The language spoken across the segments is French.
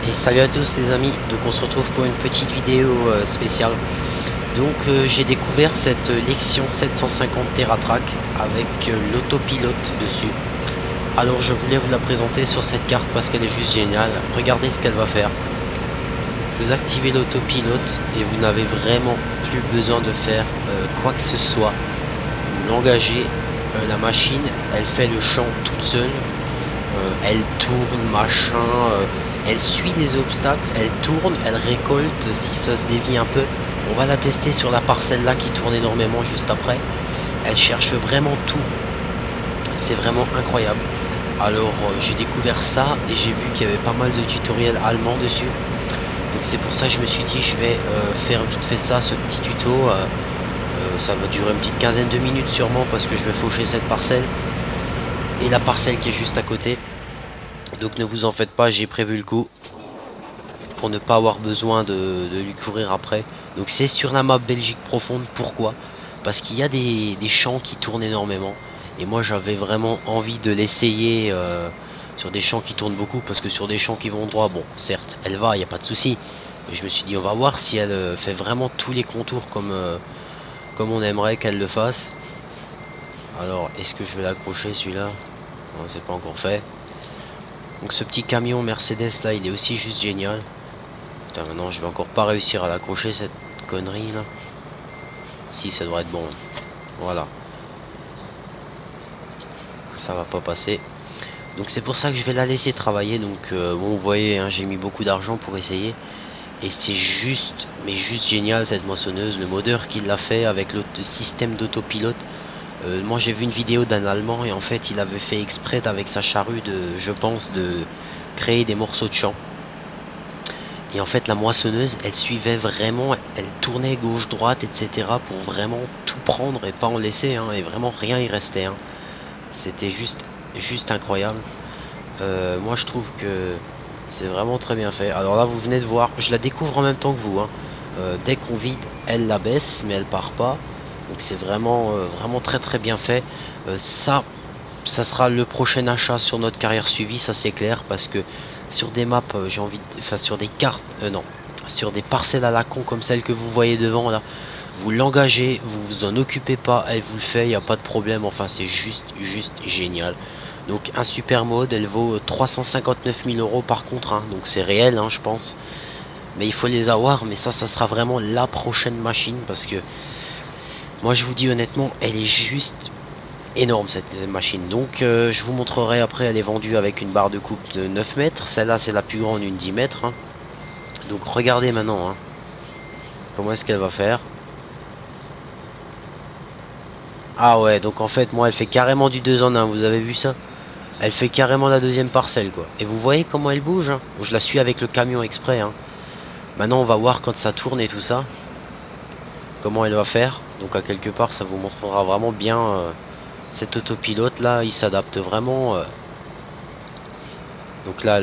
Et salut à tous les amis, donc on se retrouve pour une petite vidéo spéciale. Donc j'ai découvert cette Lexion 750 TerraTrack avec l'autopilote dessus. Alors je voulais vous la présenter sur cette carte parce qu'elle est juste géniale. Regardez ce qu'elle va faire. Vous activez l'autopilote et vous n'avez vraiment plus besoin de faire quoi que ce soit. Vous l'engagez, la machine, elle fait le champ toute seule. Elle tourne, machin, elle suit les obstacles, elle tourne, elle récolte si ça se dévie un peu. On va la tester sur la parcelle là qui tourne énormément juste après. Elle cherche vraiment tout. C'est vraiment incroyable. Alors j'ai découvert ça et j'ai vu qu'il y avait pas mal de tutoriels allemands dessus. Donc c'est pour ça que je me suis dit je vais faire vite fait ça, ce petit tuto. Ça va durer une petite quinzaine de minutes sûrement parce que je vais faucher cette parcelle. Et la parcelle qui est juste à côté. Donc ne vous en faites pas, j'ai prévu le coup pour ne pas avoir besoin de lui courir après. Donc c'est sur la map Belgique profonde. Pourquoi? Parce qu'il y a des champs qui tournent énormément. Et moi j'avais vraiment envie de l'essayer sur des champs qui tournent beaucoup. Parce que sur des champs qui vont droit, bon certes elle va, il n'y a pas de souci. Mais je me suis dit on va voir si elle fait vraiment tous les contours comme on aimerait qu'elle le fasse. Alors est-ce que je vais l'accrocher celui-là? Non, c'est pas encore fait. Donc ce petit camion Mercedes là, il est aussi juste génial. Putain, maintenant je vais encore pas réussir à l'accrocher cette connerie là. Si, ça devrait être bon. Voilà. Ça va pas passer. Donc c'est pour ça que je vais la laisser travailler. Donc bon, vous voyez, hein, j'ai mis beaucoup d'argent pour essayer. Et c'est juste, mais juste génial cette moissonneuse. Le modeur qui l'a fait avec le système d'autopilote. Moi j'ai vu une vidéo d'un Allemand et en fait il avait fait exprès avec sa charrue je pense, de créer des morceaux de champ. Et en fait la moissonneuse elle suivait vraiment, elle tournait gauche-droite etc. pour vraiment tout prendre et pas en laisser, hein, et vraiment rien y restait. Hein. C'était juste incroyable. Moi je trouve que c'est vraiment très bien fait. Alors là vous venez de voir, je la découvre en même temps que vous. Hein. Dès qu'on vide, elle la baisse mais elle part pas. Donc c'est vraiment très bien fait. Ça sera le prochain achat sur notre carrière suivie, ça c'est clair, parce que sur des maps, j'ai envie de, enfin sur des cartes, non, sur des parcelles à la con comme celle que vous voyez devant là, vous l'engagez, vous vous en occupez pas, elle vous le fait, il n'y a pas de problème. Enfin c'est juste génial. Donc un super mode, elle vaut 359 000 € par contre, hein, donc c'est réel, hein, je pense. Mais il faut les avoir, mais ça sera vraiment la prochaine machine parce que moi je vous dis honnêtement, elle est juste énorme cette machine. Donc je vous montrerai après, elle est vendue avec une barre de coupe de 9 mètres. Celle-là c'est la plus grande, une 10 mètres. Hein. Donc regardez maintenant, hein, comment est-ce qu'elle va faire. Ah ouais, donc en fait moi elle fait carrément du 2 en 1, vous avez vu ça? Elle fait carrément la deuxième parcelle quoi. Et vous voyez comment elle bouge, hein. Je la suis avec le camion exprès. Hein. Maintenant on va voir quand ça tourne et tout ça. Comment elle va faire. Donc à quelque part ça vous montrera vraiment bien cet autopilote là, il s'adapte vraiment. Donc là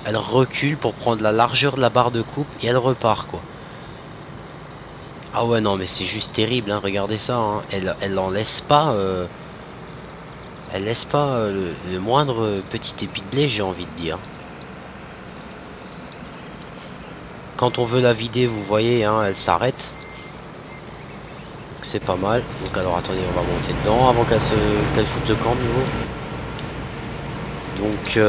elle recule pour prendre la largeur de la barre de coupe et elle repart quoi. Ah ouais non mais c'est juste terrible, hein, regardez ça, hein. Elle en laisse pas elle laisse pas le moindre petit épi de blé, j'ai envie de dire. Quand on veut la vider, vous voyez, hein, elle s'arrête. C'est pas mal. Donc alors attendez, on va monter dedans avant qu'elle foute le camp de nouveau. Donc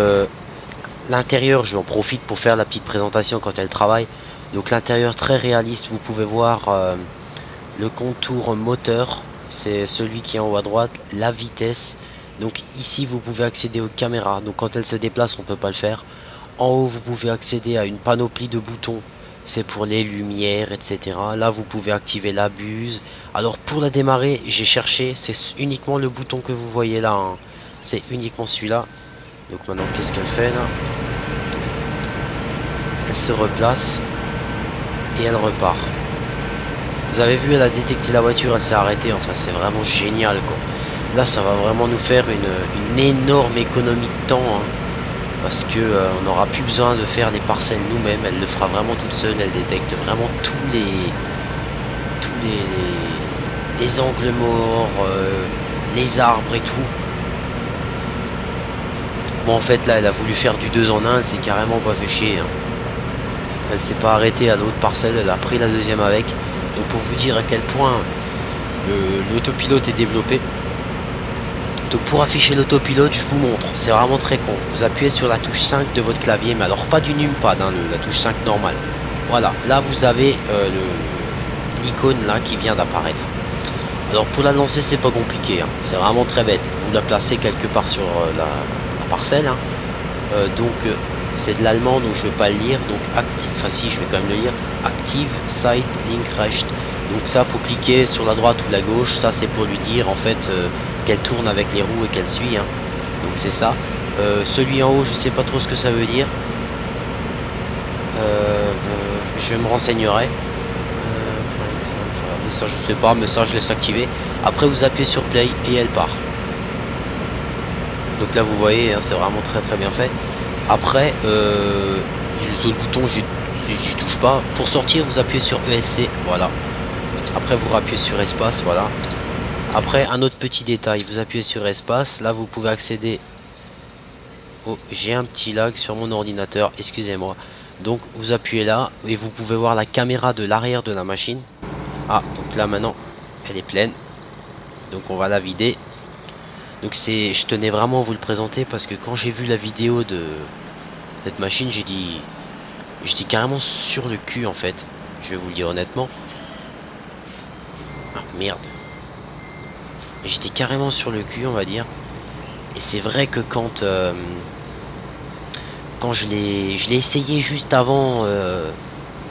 l'intérieur, je en profite pour faire la petite présentation quand elle travaille. Donc l'intérieur très réaliste, vous pouvez voir le contour moteur, c'est celui qui est en haut à droite, la vitesse. Donc ici vous pouvez accéder aux caméras, donc quand elle se déplace on peut pas le faire. En haut vous pouvez accéder à une panoplie de boutons, c'est pour les lumières etc. Là vous pouvez activer la buse. Alors pour la démarrer j'ai cherché, c'est uniquement le bouton que vous voyez là, hein. C'est uniquement celui-là. Donc maintenant qu'est-ce qu'elle fait là? Elle se replace et elle repart. Vous avez vu, elle a détecté la voiture, elle s'est arrêtée. Enfin c'est vraiment génial quoi. Là ça va vraiment nous faire une énorme économie de temps, hein, parce que on n'aura plus besoin de faire les parcelles nous-mêmes. Elle le fera vraiment toute seule. Elle détecte vraiment tous les angles morts, les arbres et tout. Bon en fait là elle a voulu faire du 2 en 1, elle s'est carrément pas fait chier, hein. Elle s'est pas arrêtée à l'autre parcelle, elle a pris la deuxième avec. Donc pour vous dire à quel point l'autopilote est développé. Donc pour afficher l'autopilote, je vous montre, c'est vraiment très con. Vous appuyez sur la touche 5 de votre clavier, mais alors pas du numpad, hein, la touche 5 normale. Voilà, là vous avez l'icône là qui vient d'apparaître. Alors pour la lancer, c'est pas compliqué, hein. C'est vraiment très bête. Vous la placez quelque part sur la parcelle, hein. C'est de l'allemand, donc je vais pas le lire. Donc active, enfin si, je vais quand même le lire. Active Site Link Recht. Donc ça, faut cliquer sur la droite ou la gauche. Ça, c'est pour lui dire en fait qu'elle tourne avec les roues et qu'elle suit, hein. Donc c'est ça. Celui en haut, je sais pas trop ce que ça veut dire. Je me renseignerai. Ça je sais pas, mais ça je laisse activer. Après vous appuyez sur play et elle part. Donc là vous voyez, hein, c'est vraiment très bien fait. Après les autres boutons j'y touche pas. Pour sortir vous appuyez sur ESC, voilà. Après vous rappuyez sur espace, voilà. Après un autre petit détail, vous appuyez sur espace, là vous pouvez accéder. Oh, j'ai un petit lag sur mon ordinateur, excusez-moi. Donc vous appuyez là et vous pouvez voir la caméra de l'arrière de la machine. Ah, donc là maintenant elle est pleine, donc on va la vider. Donc je tenais vraiment à vous le présenter parce que quand j'ai vu la vidéo de cette machine, j'étais carrément sur le cul en fait, je vais vous le dire honnêtement. Ah merde, j'étais carrément sur le cul on va dire. Et c'est vrai que quand je l'ai essayé juste avant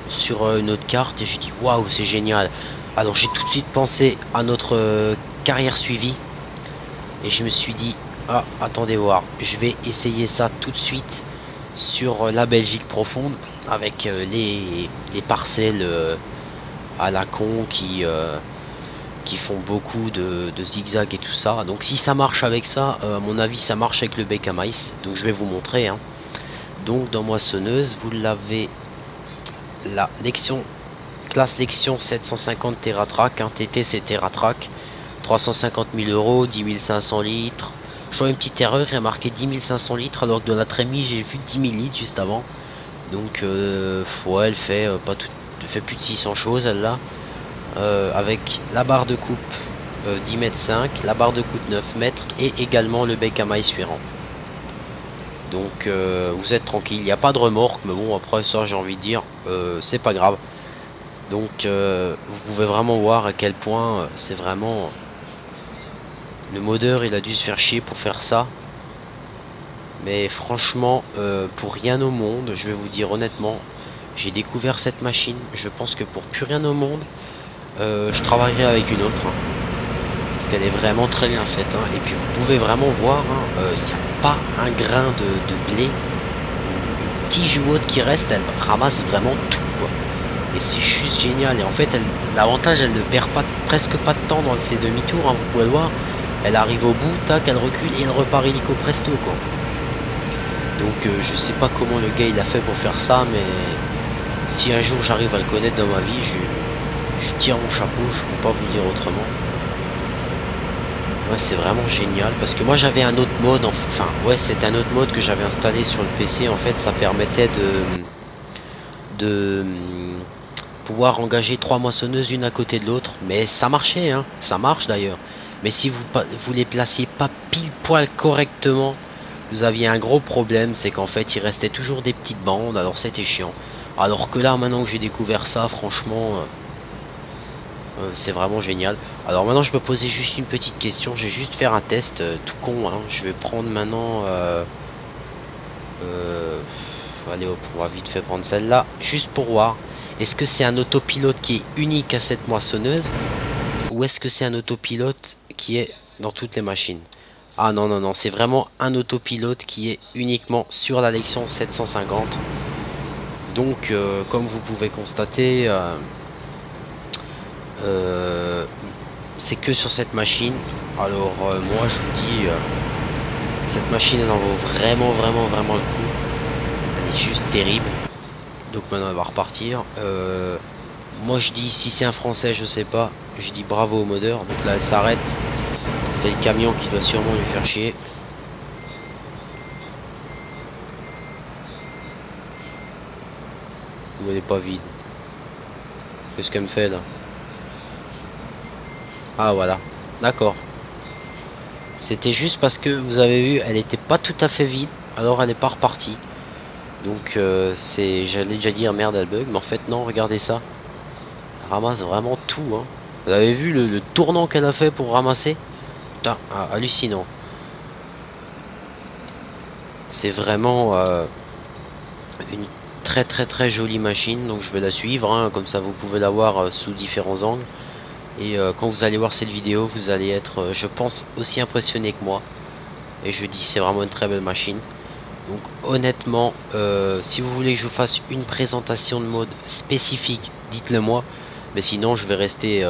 sur une autre carte, et j'ai dit waouh c'est génial. Alors j'ai tout de suite pensé à notre carrière suivie et je me suis dit ah attendez voir, je vais essayer ça tout de suite sur la Belgique profonde avec les parcelles à la con qui font beaucoup de zigzags et tout ça. Donc si ça marche avec ça, à mon avis ça marche avec le bec à maïs. Donc je vais vous montrer, hein. Donc dans moissonneuse vous l'avez la classe Lexion 750 TerraTrack, hein. TT c'est TerraTrack, 350 000 €, 10 500 litres. Je vois une petite erreur, il y a marqué 10 500 litres alors que dans la Trémie j'ai vu 10 000 litres juste avant. Donc ouais, elle fait plus de 600 choses elle là. Avec la barre de coupe 10 mètres 5, la barre de coupe 9 mètres et également le bec à maïs suivant. Donc vous êtes tranquille, il n'y a pas de remorque, mais bon après ça j'ai envie de dire c'est pas grave. Donc vous pouvez vraiment voir à quel point c'est vraiment le modeur, il a dû se faire chier pour faire ça. Mais franchement pour rien au monde, je vais vous dire honnêtement, j'ai découvert cette machine, je pense que pour plus rien au monde je travaillerai avec une autre, hein, parce qu'elle est vraiment très bien faite, hein. Et puis vous pouvez vraiment voir, il n'y a pas un grain de blé, une tige ou autre qui reste, elle ramasse vraiment tout quoi. Et c'est juste génial. Et en fait l'avantage, elle ne perd presque pas de temps dans ses demi-tours, hein, vous pouvez le voir. Elle arrive au bout, tac, elle recule et elle repart illico presto quoi. Donc je sais pas comment le gars il a fait pour faire ça, mais si un jour j'arrive à le connaître dans ma vie, je tire mon chapeau, je peux pas vous dire autrement. Ouais, c'est vraiment génial parce que moi j'avais un autre mode, enfin ouais, c'était un autre mode que j'avais installé sur le PC. En fait ça permettait de pouvoir engager 3 moissonneuses une à côté de l'autre, mais ça marchait, hein, ça marche d'ailleurs. Mais si vous les placiez pas pile poil correctement, vous aviez un gros problème, c'est qu'en fait il restait toujours des petites bandes, alors c'était chiant. Alors que là maintenant que j'ai découvert ça, franchement c'est vraiment génial. Alors maintenant je me posais juste une petite question, je vais juste faire un test tout con, hein. Je vais prendre maintenant allez hop, on va vite fait prendre celle-là, juste pour voir. Est-ce que c'est un autopilote qui est unique à cette moissonneuse, ou est-ce que c'est un autopilote qui est dans toutes les machines? Ah non non non, c'est vraiment un autopilote qui est uniquement sur la Lexion 750. Donc comme vous pouvez constater c'est que sur cette machine. Alors moi je vous dis cette machine elle en vaut vraiment le coup. Elle est juste terrible. Donc maintenant elle va repartir. Moi je dis, si c'est un français je sais pas, je dis bravo au modeur. Donc là elle s'arrête, c'est le camion qui doit sûrement lui faire chier. Ou elle est pas vide? Qu'est-ce qu'elle me fait là? Ah voilà, d'accord. C'était juste parce que vous avez vu, elle était pas tout à fait vide, alors elle est pas repartie. Donc j'allais déjà dire merde elle bug, mais en fait non, regardez ça. Elle ramasse vraiment tout, hein. Vous avez vu le tournant qu'elle a fait pour ramasser? Putain, hallucinant. C'est vraiment une très jolie machine, donc je vais la suivre, hein, comme ça vous pouvez la voir sous différents angles. Et quand vous allez voir cette vidéo, vous allez être, je pense, aussi impressionné que moi. Et je dis, c'est vraiment une très belle machine. Donc honnêtement, si vous voulez que je vous fasse une présentation de mode spécifique, dites-le moi. Mais sinon, je vais rester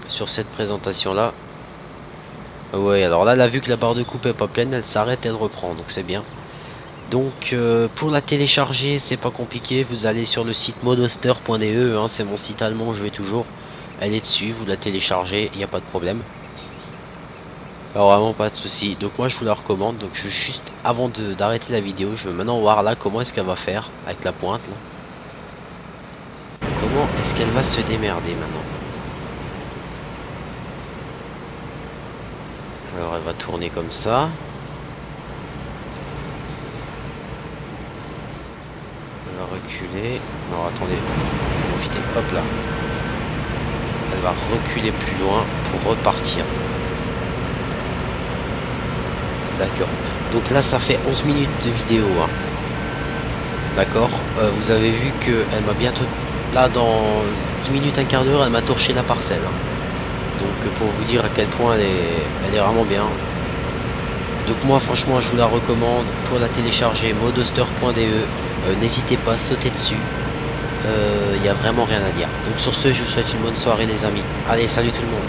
sur cette présentation-là. Ouais, alors là, elle a vu que la barre de coupe est pas pleine, elle s'arrête, elle reprend, donc c'est bien. Donc pour la télécharger, c'est pas compliqué, vous allez sur le site modoster.de, hein, c'est mon site allemand, je vais toujours. Elle est dessus, vous la téléchargez, il n'y a pas de problème. Alors vraiment pas de souci. Donc moi je vous la recommande. Donc je juste avant d'arrêter la vidéo, je vais maintenant voir là comment est-ce qu'elle va faire avec la pointe là. Comment est-ce qu'elle va se démerder maintenant? Alors elle va tourner comme ça. Elle va reculer. Alors attendez, profitez, hop là. Elle va reculer plus loin pour repartir. D'accord. Donc là ça fait 11 minutes de vidéo, hein. D'accord. Vous avez vu qu'elle m'a bientôt... Là dans 10 minutes, un quart d'heure, elle m'a torché la parcelle, hein. Donc pour vous dire à quel point elle est vraiment bien. Donc moi franchement je vous la recommande pour la télécharger, modoster.de. N'hésitez pas à sauter dessus. Il n'y a vraiment rien à dire. Donc sur ce, je vous souhaite une bonne soirée les amis. Allez, salut tout le monde.